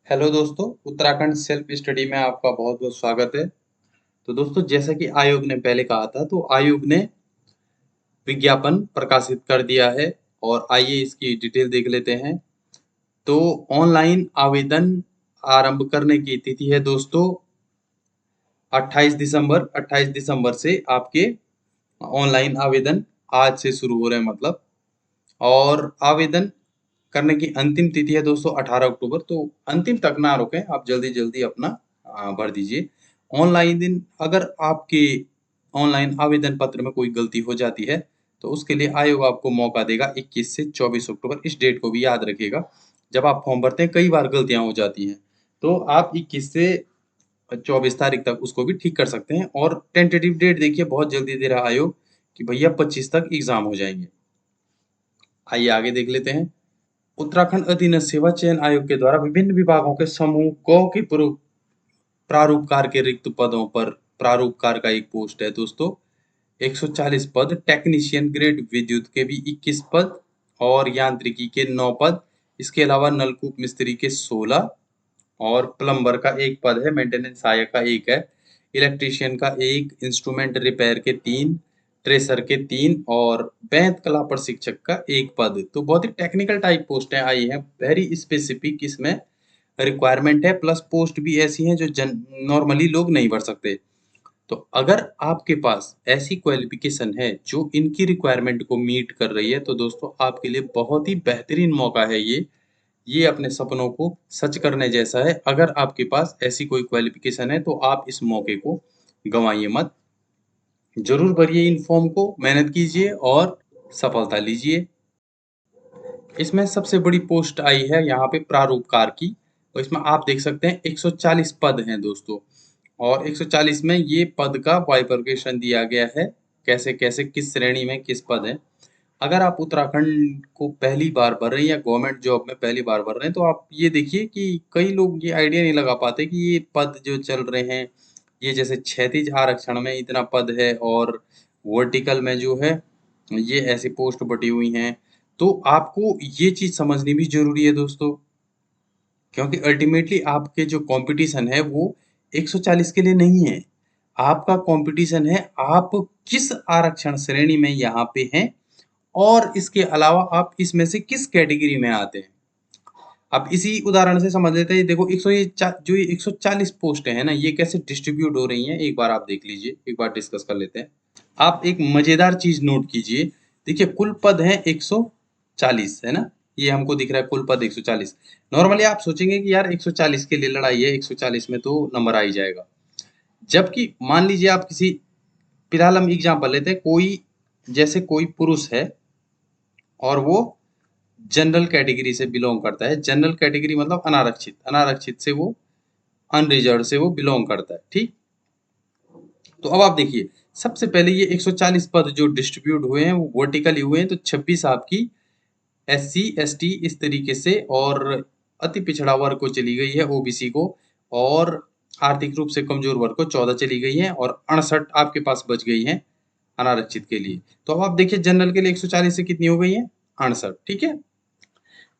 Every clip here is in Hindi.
हेलो दोस्तों, उत्तराखंड सेल्फ स्टडी में आपका बहुत बहुत स्वागत है। तो दोस्तों, जैसा कि आयोग ने पहले कहा था, तो आयोग ने विज्ञापन प्रकाशित कर दिया है और आइए इसकी डिटेल देख लेते हैं। तो ऑनलाइन आवेदन आरंभ करने की तिथि है दोस्तों 28 दिसंबर से आपके ऑनलाइन आवेदन आज से शुरू हो रहे हैं मतलब। और आवेदन करने की अंतिम तिथि है दोस्तों 18 अक्टूबर। तो अंतिम तक ना रुकें, आप जल्दी जल्दी अपना भर दीजिए। ऑनलाइन दिन अगर आपके ऑनलाइन आवेदन पत्र में कोई गलती हो जाती है तो उसके लिए आयोग आपको मौका देगा 21 से 24 अक्टूबर। इस डेट को भी याद रखिएगा। जब आप फॉर्म भरते हैं कई बार गलतियां हो जाती हैं, तो आप 21 से 24 तारीख तक उसको भी ठीक कर सकते हैं। और टेंटेटिव डेट देखिए बहुत जल्दी दे रहा आयोग कि भैया 25 तक एग्जाम हो जाएंगे। आइए आगे देख लेते हैं। उत्तराखंड अधीनस्थ सेवा चयन आयोग के द्वारा विभिन्न विभागों के समूह क के प्रारूपकार के रिक्त पदों पर प्रारूपकार का एक पोस्ट है दोस्तों 140 पद, टेक्नीशियन ग्रेड विद्युत के भी 21 पद और यांत्रिकी के 9 पद। इसके अलावा नलकूप मिस्त्री के 16 और प्लम्बर का एक पद है, मेंटेनेंस सहायक का एक है, इलेक्ट्रीशियन का एक, इंस्ट्रूमेंट रिपेयर के 3, ट्रेसर के 3 और बैंत कला प्रशिक्षक का एक पद। तो बहुत ही टेक्निकल टाइप पोस्टें आई हैं, वेरी स्पेसिफिक इसमें रिक्वायरमेंट है, प्लस पोस्ट भी ऐसी हैं जो नॉर्मली लोग नहीं भर सकते। तो अगर आपके पास ऐसी क्वालिफिकेशन है जो इनकी रिक्वायरमेंट को मीट कर रही है, तो दोस्तों आपके लिए बहुत ही बेहतरीन मौका है ये अपने सपनों को सच करने जैसा है। अगर आपके पास ऐसी कोई क्वालिफिकेशन है तो आप इस मौके को गंवाइए मत। जरूर भरिए इन फॉर्म को, मेहनत कीजिए और सफलता लीजिए। इसमें सबसे बड़ी पोस्ट आई है यहाँ पे प्रारूपकार की, और इसमें आप देख सकते हैं 140 पद हैं दोस्तों। और 140 में ये पद का बाइफरकेशन दिया गया है, कैसे कैसे किस श्रेणी में किस पद है। अगर आप उत्तराखंड को पहली बार भर रहे हैं या गवर्नमेंट जॉब में पहली बार भर रहे हैं, तो आप ये देखिए कि कई लोग ये आइडिया नहीं लगा पाते कि ये पद जो चल रहे हैं, ये जैसे क्षैतिज आरक्षण में इतना पद है और वर्टिकल में जो है ये ऐसी पोस्ट बटी हुई हैं। तो आपको ये चीज समझनी भी जरूरी है दोस्तों, क्योंकि अल्टीमेटली आपके जो कंपटीशन है वो 140 के लिए नहीं है। आपका कंपटीशन है आप किस आरक्षण श्रेणी में यहाँ पे हैं, और इसके अलावा आप इसमें से किस कैटेगरी में आते हैं। अब इसी उदाहरण से समझ लेते हैं। देखो 140 पोस्टें हैं ना, ये कैसे डिस्ट्रीब्यूट हो रही हैं एक बार आप देख लीजिए, एक बार डिस्कस कर लेते हैं। आप एक मजेदार चीज नोट कीजिए। देखिए कुल पद हैं 140 है ना, ये हमको दिख रहा है कुल पद 140। नॉर्मली आप सोचेंगे कि यार 140 के लिए लड़ाई है, 140 में तो नंबर आ ही जाएगा। जबकि मान लीजिए आप किसी, फिलहाल हम एग्जाम्पल लेते हैं, कोई जैसे कोई पुरुष है और वो जनरल कैटेगरी से बिलोंग करता है। जनरल कैटेगरी मतलब अनारक्षित, अनारक्षित से वो अनरिजर्व से वो बिलोंग करता है, ठीक। तो अब आप देखिए, सबसे पहले ये 140 पद जो डिस्ट्रीब्यूट हुए हैं वो वर्टिकली हुए हैं। तो 26 आपकी SC ST इस तरीके से, और अति पिछड़ा वर्ग को चली गई है OBC को, और आर्थिक रूप से कमजोर वर्ग को 14 चली गई है, और 68 आपके पास बच गई हैं अनारक्षित के लिए। तो अब आप देखिए जनरल के लिए 140 से कितनी हो गई है, 68, ठीक है।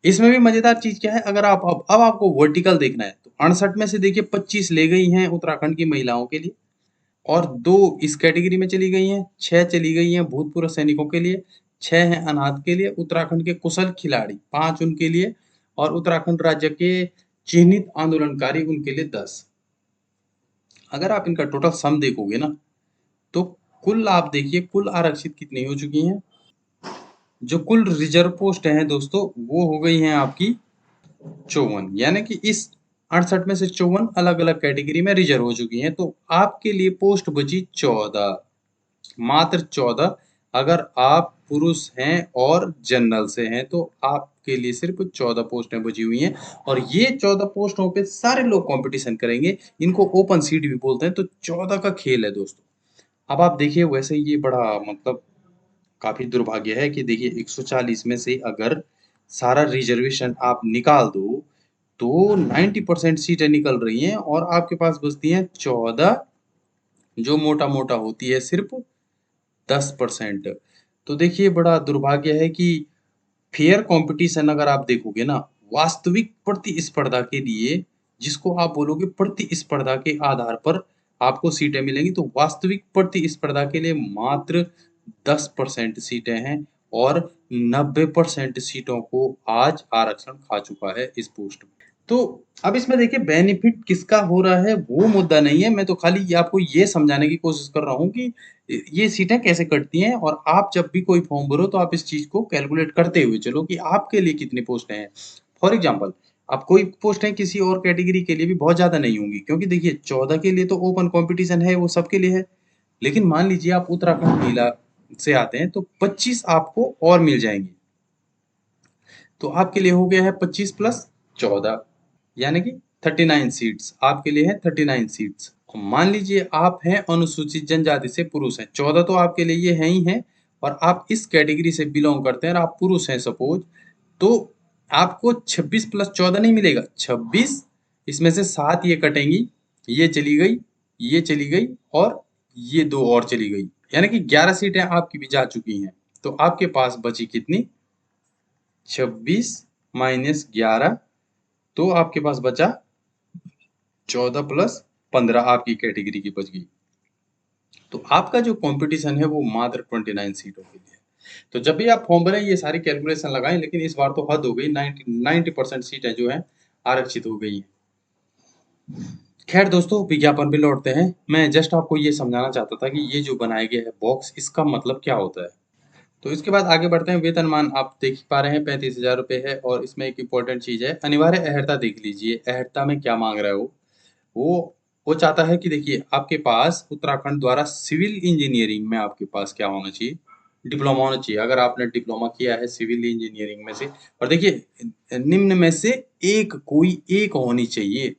इसमें भी मजेदार चीज क्या है, अगर आप अब आपको वर्टिकल देखना है तो 68 में से देखिए 25 ले गई हैं उत्तराखंड की महिलाओं के लिए, और 2 इस कैटेगरी में चली गई हैं, 6 चली गई हैं भूतपूर्व सैनिकों के लिए, 6 हैं अनाथ के लिए, उत्तराखंड के कुशल खिलाड़ी 5 उनके लिए, और उत्तराखंड राज्य के चिन्हित आंदोलनकारी उनके लिए 10। अगर आप इनका टोटल सम देखोगे ना, तो कुल आप देखिए कुल आरक्षित कितनी हो चुकी हैं। जो कुल रिजर्व पोस्ट हैं दोस्तों वो हो गई हैं आपकी 54, यानी कि इस 68 में से 54 अलग अलग कैटेगरी में रिजर्व हो चुकी हैं। तो आपके लिए पोस्ट बची 14, मात्र 14। अगर आप पुरुष हैं और जनरल से हैं तो आपके लिए सिर्फ 14 पोस्टें बची हुई हैं, और ये 14 पोस्टों पे सारे लोग कंपटीशन करेंगे। इनको ओपन सीट भी बोलते हैं। तो 14 का खेल है दोस्तों। अब आप देखिए, वैसे ये बड़ा मतलब काफी दुर्भाग्य है कि देखिए 140 में से अगर सारा रिजर्वेशन आप निकाल दो तो 90% सीटें निकल रही हैं, और आपके पास बचती हैं 14, जो मोटा मोटा होती है सिर्फ 10%। तो देखिए बड़ा दुर्भाग्य है कि फेयर कंपटीशन अगर आप देखोगे ना, वास्तविक प्रतिस्पर्धा के लिए जिसको आप बोलोगे प्रतिस्पर्धा के आधार पर आपको सीटें मिलेंगी, तो वास्तविक प्रतिस्पर्धा के लिए मात्र 10% सीटें हैं और 90% सीटों को आज आरक्षण खा चुका है इस पोस्ट में। तो अब इसमें देखिए बेनिफिट किसका हो रहा है वो मुद्दा नहीं है, मैं तो खाली आपको ये समझाने की कोशिश कर रहा हूँ कि ये सीटें कैसे कटती हैं, और आप जब भी कोई फॉर्म भरो तो आप इस चीज को कैलकुलेट करते हुए चलो कि आपके लिए कितनी पोस्टें हैं। फॉर एग्जाम्पल, अब कोई पोस्टें किसी और कैटेगरी के लिए भी बहुत ज्यादा नहीं होंगी, क्योंकि देखिए 14 के लिए तो ओपन कंपटीशन है, वो सबके लिए है। लेकिन मान लीजिए आप उत्तराखंड महिला से आते हैं तो 25 आपको और मिल जाएंगी, तो आपके लिए हो गया है 25 प्लस 14, यानी कि 39 सीट्स आपके लिए है, 39 सीट्स। मान लीजिए आप हैं अनुसूचित जनजाति से पुरुष हैं, 14 तो आपके लिए ये है ही है, और आप इस कैटेगरी से बिलोंग करते हैं और आप पुरुष हैं सपोज, तो आपको 26 प्लस 14 नहीं मिलेगा, 26, इसमें से 7 ये कटेंगी, ये चली गई, ये चली गई, और ये 2 और चली गई, यानी कि 11 सीटें आपकी भी जा चुकी हैं। तो आपके पास बची कितनी, 26 माइनस 11, तो आपके पास बचा 14 प्लस 15 आपकी कैटेगरी की बच गई। तो आपका जो कंपटीशन है वो मात्र 29 सीटों के लिए है। तो जब भी आप फॉर्म भरें ये सारी कैलकुलेशन लगाएं, लेकिन इस बार तो हद हो गई, 90% सीटें जो हैं आरक्षित हो गई हैं। खैर दोस्तों, विज्ञापन पे लौटते हैं। मैं जस्ट आपको ये समझाना चाहता था कि ये जो बनाया गया है बॉक्स, इसका मतलब क्या होता है। तो इसके बाद आगे बढ़ते हैं। वेतनमान आप देख ही पा रहे हैं 35,000 रुपये है, और इसमें एक इम्पोर्टेंट चीज है, अनिवार्य अहर्ता देख लीजिए, अहर्ता में क्या मांग रहा है वो वो चाहता है कि देखिए आपके पास उत्तराखंड द्वारा सिविल इंजीनियरिंग में आपके पास क्या होना चाहिए, डिप्लोमा होना चाहिए। अगर आपने डिप्लोमा किया है सिविल इंजीनियरिंग में से, और देखिए निम्न में से एक कोई एक होनी चाहिए,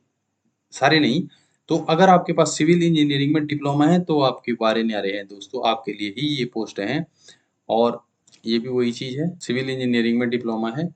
सारे नहीं। तो अगर आपके पास सिविल इंजीनियरिंग में डिप्लोमा है तो आपके बारे न्यारे हैं दोस्तों, आपके लिए ही ये पोस्ट हैं। और ये भी वही चीज है, सिविल इंजीनियरिंग में डिप्लोमा है,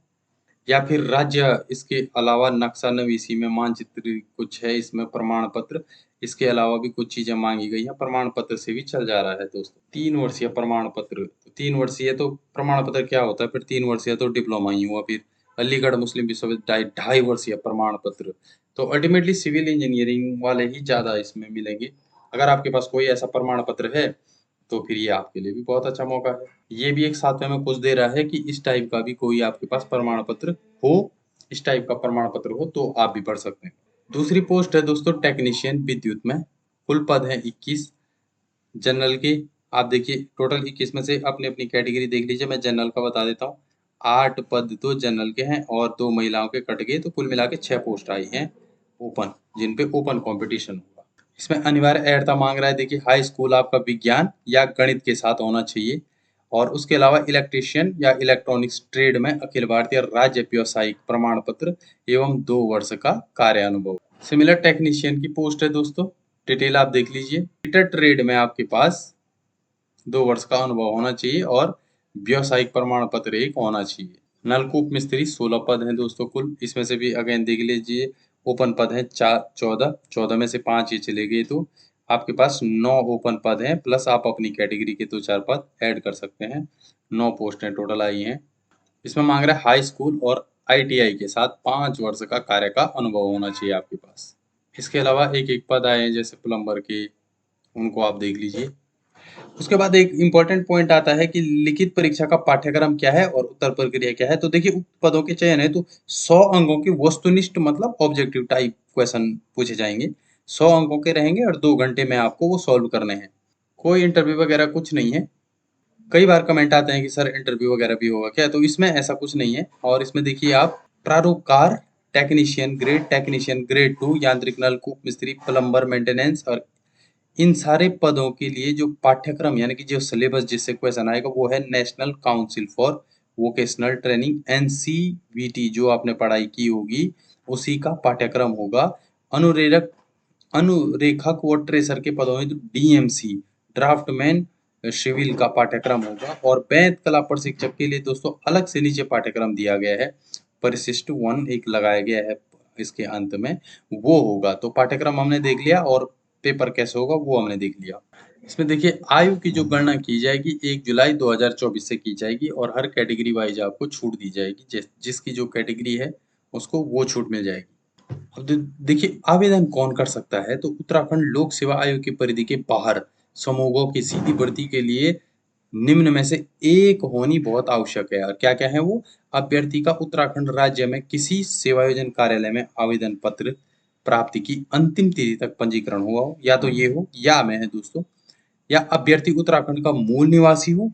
या फिर राज्य इसके अलावा नक्शा नवीसी में मानचित्र कुछ है, इसमें प्रमाण पत्र, इसके अलावा भी कुछ चीजें मांगी गई हैं, प्रमाण पत्र से भी चल जा रहा है दोस्तों। 3 वर्षीय प्रमाण पत्र, 3 वर्षीय तो प्रमाण पत्र क्या होता है, फिर 3 वर्षीय तो डिप्लोमा ही हुआ। फिर अलीगढ़ मुस्लिम विश्वविद्यालय 2.5 वर्षीय प्रमाण पत्र। तो अल्टीमेटली सिविल इंजीनियरिंग वाले ही ज्यादा इसमें मिलेंगे। अगर आपके पास कोई ऐसा प्रमाण पत्र है तो फिर ये आपके लिए भी बहुत अच्छा मौका है। ये भी एक साथ में कुछ दे रहा है कि इस टाइप का भी कोई आपके पास प्रमाण पत्र हो, इस टाइप का प्रमाण पत्र हो तो आप भी पढ़ सकते हैं। दूसरी पोस्ट है दोस्तों टेक्नीशियन विद्युत में, कुल पद है 21 जनरल के। आप देखिए टोटल 21 में से अपनी अपनी कैटेगरी देख लीजिए, मैं जनरल का बता देता हूँ। 8 पद तो जनरल के हैं और 2 महिलाओं के कट गए, तो कुल मिला के 6 पोस्ट आई हैं ओपन, जिन पे ओपन कंपटीशन होगा। इसमें अनिवार्य अहर्ता मांग रहा है, देखिए हाई स्कूल आपका विज्ञान या गणित के साथ होना चाहिए, और उसके अलावा इलेक्ट्रीशियन या इलेक्ट्रॉनिक्स ट्रेड में अखिल भारतीय राज्य व्यावसायिक प्रमाण पत्र एवं 2 वर्ष का कार्य अनुभव। सिमिलर टेक्नीशियन की पोस्ट है दोस्तों, डिटेल आप देख लीजिए। हीटर ट्रेड में आपके पास 2 वर्ष का अनुभव होना चाहिए और व्यावसायिक प्रमाण पत्र एक होना चाहिए। नलकूप मिस्त्री 16 पद हैं दोस्तों कुल, इसमें से भी अगेन देख लीजिए ओपन पद हैं 14 में से 5 ये चले गए, तो आपके पास 9 ओपन पद हैं, प्लस आप अपनी कैटेगरी के 2-4 पद ऐड कर सकते हैं। 9 पोस्टें टोटल आई हैं। इसमें मांग रहा है हाई स्कूल और आईटीआई के साथ 5 वर्ष का कार्य का अनुभव होना चाहिए आपके पास। इसके अलावा एक एक पद आए हैं जैसे प्लम्बर के, उनको आप देख लीजिए। उसके बाद एक इम्पोर्टेंट पॉइंट आता है कि लिखित परीक्षा का पाठ्यक्रम क्या है और उत्तर प्रक्रिया क्या है। तो देखिए उक्त पदों के चयन है तो 100 अंकों के वस्तुनिष्ठ मतलब ऑब्जेक्टिव टाइप क्वेश्चन पूछे जाएंगे। 100 अंकों के रहेंगे और 2 घंटे में आपको वो सॉल्व करने हैं। कोई इंटरव्यू वगैरह कुछ नहीं है। कई बार कमेंट आते हैं कि सर इंटरव्यू वगैरह भी होगा क्या, तो इसमें ऐसा कुछ नहीं है। और इसमें देखिए आप प्रारूपकार, टेक्नीशियन ग्रेड 2, यांत्रिक नलकूप मिस्त्री, प्लम्बर मेंटेनेंस, और इन सारे पदों के लिए जो पाठ्यक्रम यानी कि जो सिलेबस जिससे क्वेश्चन आएगा वो है national council for vocational training, NCVT, जो आपने पढ़ाई की होगी उसी का पाठ्यक्रम होगा। अनुरेखक अनुरेखक व ट्रेसर के पदों में तो डीएमसी, ड्राफ्टमैन सिविल का पाठ्यक्रम होगा। और बैंत कला प्रशिक्षक के लिए दोस्तों अलग से नीचे पाठ्यक्रम दिया गया है, परिशिष्ट 1 एक लगाया गया है इसके अंत में, वो होगा। तो पाठ्यक्रम हमने देख लिया और पेपर कैसे होगा वो हमने देख लिया। इसमें देखिए आयु की जो गणना की जाएगी 1 जुलाई 2024 से की जाएगी, और हर कैटेगरी वाइज आपको छूट दी जाएगी, जिसकी जो कैटेगरी है उसको वो छूट मिल जाएगी। अब देखिए आवेदन कौन कर सकता है, तो उत्तराखंड लोक सेवा आयोग की परिधि के बाहर समूहों की सीधी भर्ती के लिए निम्न में से एक होनी बहुत आवश्यक है। और क्या-क्या है वो? अभ्यर्थी का उत्तराखंड राज्य में किसी सेवायोजन कार्यालय में आवेदन पत्र प्राप्ति की अंतिम तिथि तक पंजीकरण हुआ हो, या तो ये हो या में है दोस्तों, या अभ्यर्थी उत्तराखंड का मूल निवासी हो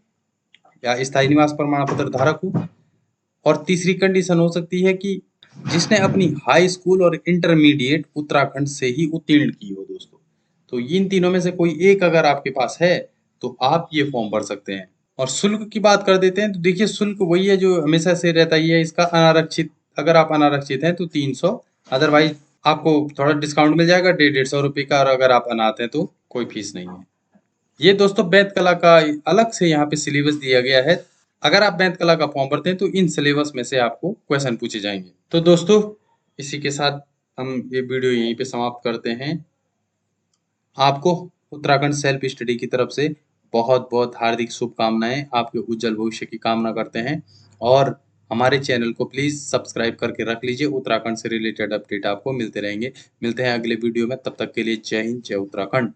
या स्थायी निवास प्रमाण पत्र धारक हो। और तीसरी कंडीशन हो सकती है कि जिसने अपनी हाई स्कूल और इंटरमीडिएट उत्तराखंड से ही उत्तीर्ण की हो दोस्तों। तो इन तीनों में से कोई एक अगर आपके पास है तो आप ये फॉर्म भर सकते हैं। और शुल्क की बात कर देते हैं, तो देखिए शुल्क वही है जो हमेशा से रहता ही है इसका। अनारक्षित, अगर आप अनारक्षित हैं तो 300, अदरवाइज आपको थोड़ा डिस्काउंट मिल जाएगा 150 रुपये का। और अगर आप अनाथ हैं तो कोई फीस नहीं है। ये दोस्तों बैंत कला का अलग से यहाँ पे सिलेबस दिया गया है। अगर आप बैंत कला का फॉर्म भरते हैं तो इन सिलेबस में से आपको क्वेश्चन पूछे जाएंगे। तो दोस्तों इसी के साथ हम ये वीडियो यहीं पे समाप्त करते हैं। आपको उत्तराखंड सेल्फ स्टडी की तरफ से बहुत बहुत हार्दिक शुभकामनाएं, आपके उज्जवल भविष्य की कामना करते हैं। और हमारे चैनल को प्लीज सब्सक्राइब करके रख लीजिए, उत्तराखंड से रिलेटेड अपडेट आपको मिलते रहेंगे। मिलते हैं अगले वीडियो में, तब तक के लिए जय हिंद, जय उत्तराखंड।